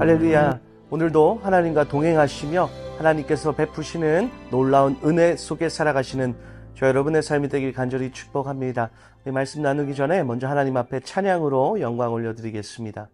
할렐루야. 오늘도 하나님과 동행하시며 하나님께서 베푸시는 놀라운 은혜 속에 살아가시는 저 여러분의 삶이 되길 간절히 축복합니다. 말씀 나누기 전에 먼저 하나님 앞에 찬양으로 영광 올려드리겠습니다.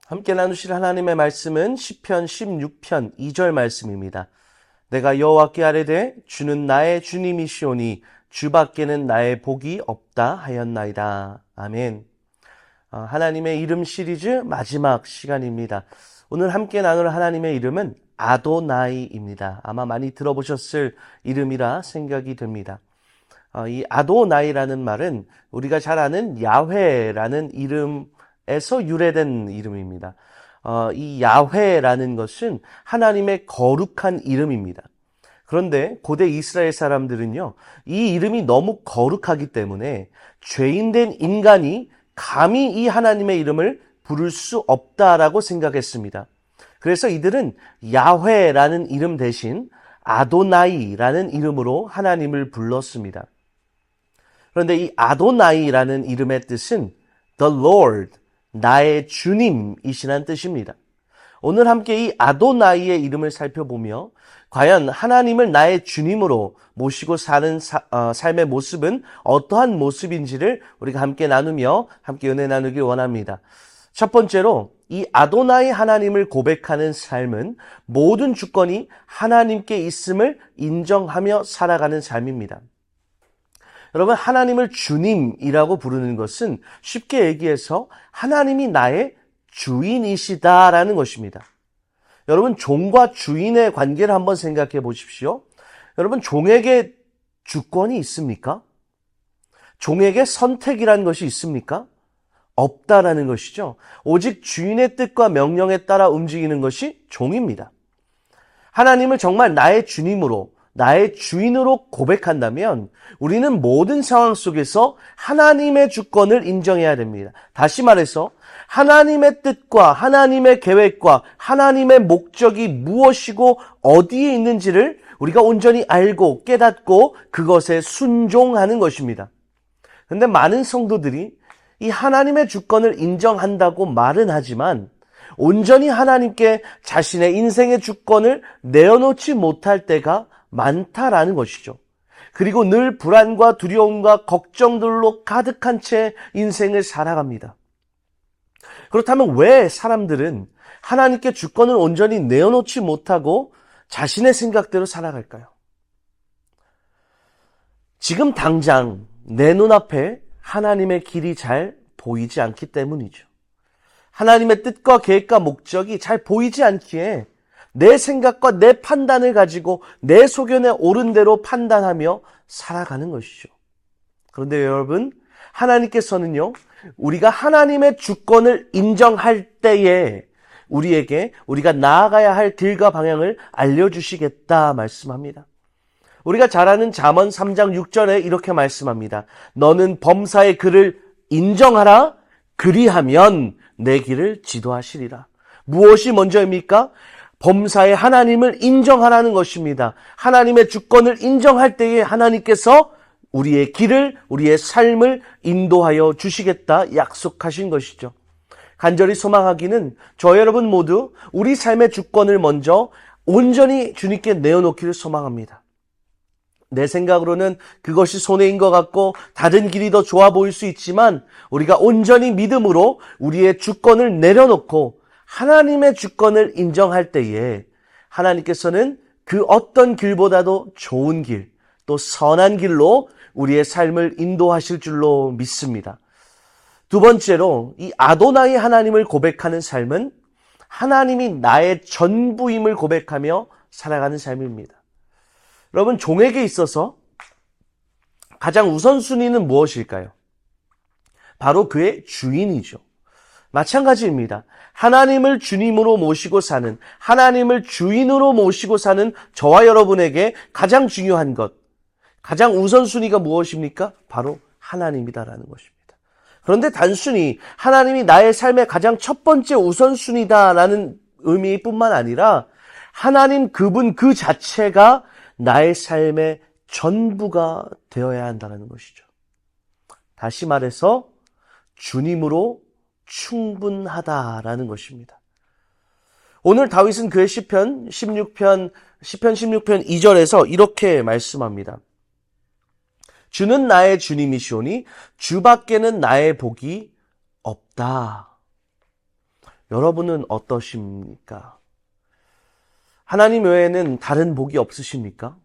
함께 나누실 하나님의 말씀은 시편 16편 2절 말씀입니다. 내가 여호와께 아뢰되 주는 나의 주님이시오니 주밖에는 나의 복이 없다 하였나이다. 아멘. 하나님의 이름 시리즈 마지막 시간입니다. 오늘 함께 나눌 하나님의 이름은 아도나이입니다. 아마 많이 들어보셨을 이름이라 생각이 됩니다. 이 아도나이라는 말은 우리가 잘 아는 야훼라는 이름에서 유래된 이름입니다. 이 야훼라는 것은 하나님의 거룩한 이름입니다. 그런데 고대 이스라엘 사람들은요, 이 이름이 너무 거룩하기 때문에 죄인된 인간이 감히 이 하나님의 이름을 부를 수 없다라고 생각했습니다. 그래서 이들은 야훼라는 이름 대신 아도나이라는 이름으로 하나님을 불렀습니다. 그런데 이 아도나이라는 이름의 뜻은 The Lord, 나의 주님이시란 뜻입니다. 오늘 함께 이 아도나이의 이름을 살펴보며 과연 하나님을 나의 주님으로 모시고 사는 삶의 모습은 어떠한 모습인지를 우리가 함께 나누며 함께 은혜 나누길 원합니다. 첫 번째로 이 아도나이 하나님을 고백하는 삶은 모든 주권이 하나님께 있음을 인정하며 살아가는 삶입니다. 여러분, 하나님을 주님이라고 부르는 것은 쉽게 얘기해서 하나님이 나의 주인이시다라는 것입니다. 여러분, 종과 주인의 관계를 한번 생각해 보십시오. 여러분, 종에게 주권이 있습니까? 종에게 선택이라는 것이 있습니까? 없다라는 것이죠. 오직 주인의 뜻과 명령에 따라 움직이는 것이 종입니다. 하나님을 정말 나의 주님으로, 나의 주인으로 고백한다면 우리는 모든 상황 속에서 하나님의 주권을 인정해야 됩니다. 다시 말해서 하나님의 뜻과 하나님의 계획과 하나님의 목적이 무엇이고 어디에 있는지를 우리가 온전히 알고 깨닫고 그것에 순종하는 것입니다. 그런데 많은 성도들이 이 하나님의 주권을 인정한다고 말은 하지만 온전히 하나님께 자신의 인생의 주권을 내어놓지 못할 때가 많다라는 것이죠. 그리고 늘 불안과 두려움과 걱정들로 가득한 채 인생을 살아갑니다. 그렇다면 왜 사람들은 하나님께 주권을 온전히 내어놓지 못하고 자신의 생각대로 살아갈까요? 지금 당장 내 눈앞에 하나님의 길이 잘 보이지 않기 때문이죠. 하나님의 뜻과 계획과 목적이 잘 보이지 않기에 내 생각과 내 판단을 가지고 내 소견에 옳은 대로 판단하며 살아가는 것이죠. 그런데 여러분, 하나님께서는요, 우리가 하나님의 주권을 인정할 때에 우리에게 우리가 나아가야 할 길과 방향을 알려주시겠다 말씀합니다. 우리가 잘 아는 잠언 3장 6절에 이렇게 말씀합니다. 너는 범사의 그를 인정하라. 그리하면 내 길을 지도하시리라. 무엇이 먼저입니까? 범사의 하나님을 인정하라는 것입니다. 하나님의 주권을 인정할 때에 하나님께서 우리의 길을, 우리의 삶을 인도하여 주시겠다 약속하신 것이죠. 간절히 소망하기는 저 여러분 모두 우리 삶의 주권을 먼저 온전히 주님께 내어놓기를 소망합니다. 내 생각으로는 그것이 손해인 것 같고 다른 길이 더 좋아 보일 수 있지만 우리가 온전히 믿음으로 우리의 주권을 내려놓고 하나님의 주권을 인정할 때에 하나님께서는 그 어떤 길보다도 좋은 길, 또 선한 길로 우리의 삶을 인도하실 줄로 믿습니다. 두 번째로 이 아도나이 하나님을 고백하는 삶은 하나님이 나의 전부임을 고백하며 살아가는 삶입니다. 여러분, 종에게 있어서 가장 우선순위는 무엇일까요? 바로 그의 주인이죠. 마찬가지입니다. 하나님을 주님으로 모시고 사는, 하나님을 주인으로 모시고 사는 저와 여러분에게 가장 중요한 것, 가장 우선순위가 무엇입니까? 바로 하나님이다라는 것입니다. 그런데 단순히 하나님이 나의 삶의 가장 첫 번째 우선순위다라는 의미뿐만 아니라 하나님 그분 그 자체가 나의 삶의 전부가 되어야 한다는 것이죠. 다시 말해서 주님으로 충분하다라는 것입니다. 오늘 다윗은 그의 시편 16편 2절에서 이렇게 말씀합니다. 주는 나의 주님이시오니 주밖에는 나의 복이 없다. 여러분은 어떠십니까? 하나님 외에는 다른 복이 없으십니까?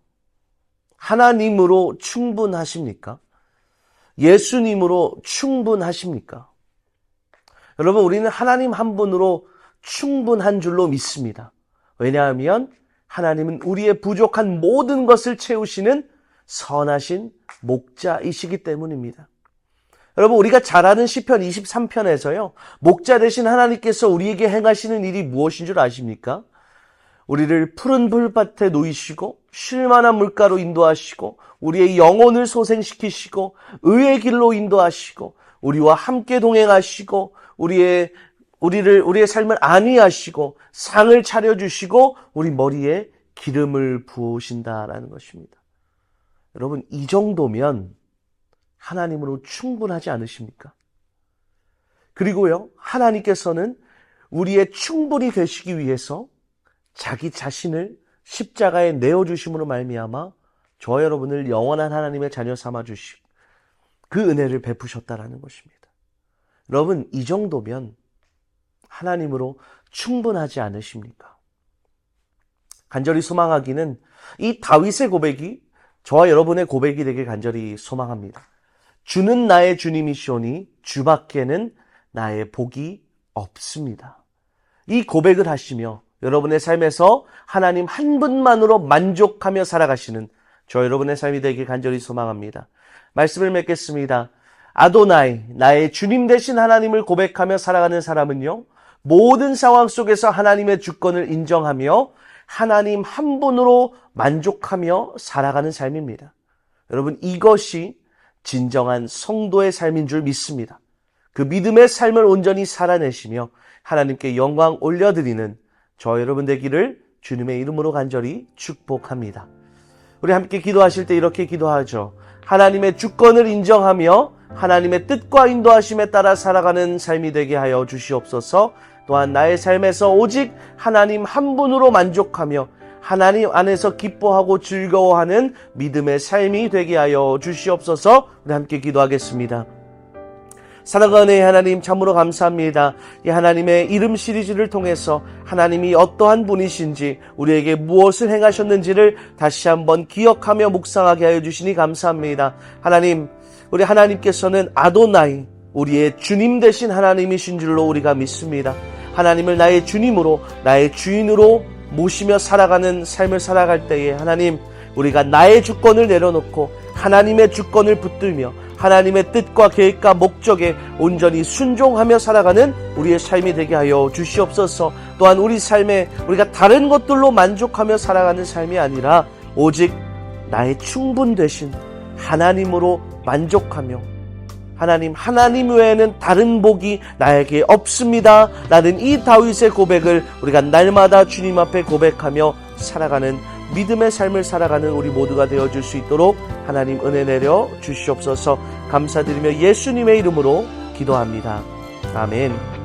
하나님으로 충분하십니까? 예수님으로 충분하십니까? 여러분, 우리는 하나님 한 분으로 충분한 줄로 믿습니다. 왜냐하면 하나님은 우리의 부족한 모든 것을 채우시는 선하신 목자이시기 때문입니다. 여러분, 우리가 잘 아는 시편 23편에서요. 목자 되신 하나님께서 우리에게 행하시는 일이 무엇인 줄 아십니까? 우리를 푸른 풀밭에 놓이시고 쉴만한 물가로 인도하시고 우리의 영혼을 소생시키시고 의의 길로 인도하시고 우리와 함께 동행하시고 우리의 삶을 안위하시고 상을 차려주시고 우리 머리에 기름을 부으신다라는 것입니다. 여러분, 이 정도면 하나님으로 충분하지 않으십니까? 그리고요, 하나님께서는 우리의 충분히 되시기 위해서 자기 자신을 십자가에 내어주심으로 말미암아 저와 여러분을 영원한 하나님의 자녀 삼아주시고 그 은혜를 베푸셨다라는 것입니다. 여러분, 이 정도면 하나님으로 충분하지 않으십니까? 간절히 소망하기는 이 다윗의 고백이 저와 여러분의 고백이 되길 간절히 소망합니다. 주는 나의 주님이시오니 주밖에는 나의 복이 없습니다. 이 고백을 하시며 여러분의 삶에서 하나님 한 분만으로 만족하며 살아가시는 저 여러분의 삶이 되길 간절히 소망합니다. 말씀을 맺겠습니다. 아도나이, 나의 주님 되신 하나님을 고백하며 살아가는 사람은요, 모든 상황 속에서 하나님의 주권을 인정하며 하나님 한 분으로 만족하며 살아가는 삶입니다. 여러분, 이것이 진정한 성도의 삶인 줄 믿습니다. 그 믿음의 삶을 온전히 살아내시며 하나님께 영광 올려드리는 저 여러분 되기를 주님의 이름으로 간절히 축복합니다. 우리 함께 기도하실 때 이렇게 기도하죠. 하나님의 주권을 인정하며 하나님의 뜻과 인도하심에 따라 살아가는 삶이 되게 하여 주시옵소서. 또한 나의 삶에서 오직 하나님 한 분으로 만족하며 하나님 안에서 기뻐하고 즐거워하는 믿음의 삶이 되게 하여 주시옵소서. 우리 함께 기도하겠습니다. 사랑하는 하나님, 참으로 감사합니다. 이 하나님의 이름 시리즈를 통해서 하나님이 어떠한 분이신지, 우리에게 무엇을 행하셨는지를 다시 한번 기억하며 묵상하게 하여 주시니 감사합니다. 하나님, 우리 하나님께서는 아도나이, 우리의 주님 되신 하나님이신 줄로 우리가 믿습니다. 하나님을 나의 주님으로, 나의 주인으로 모시며 살아가는 삶을 살아갈 때에 하나님, 우리가 나의 주권을 내려놓고 하나님의 주권을 붙들며 하나님의 뜻과 계획과 목적에 온전히 순종하며 살아가는 우리의 삶이 되게 하여 주시옵소서. 또한 우리 삶에 우리가 다른 것들로 만족하며 살아가는 삶이 아니라 오직 나의 충분되신 하나님으로 만족하며 하나님 외에는 다른 복이 나에게 없습니다 라는 이 다윗의 고백을 우리가 날마다 주님 앞에 고백하며 살아가는 믿음의 삶을 살아가는 우리 모두가 되어줄 수 있도록 하나님 은혜 내려 주시옵소서. 감사드리며 예수님의 이름으로 기도합니다. 아멘.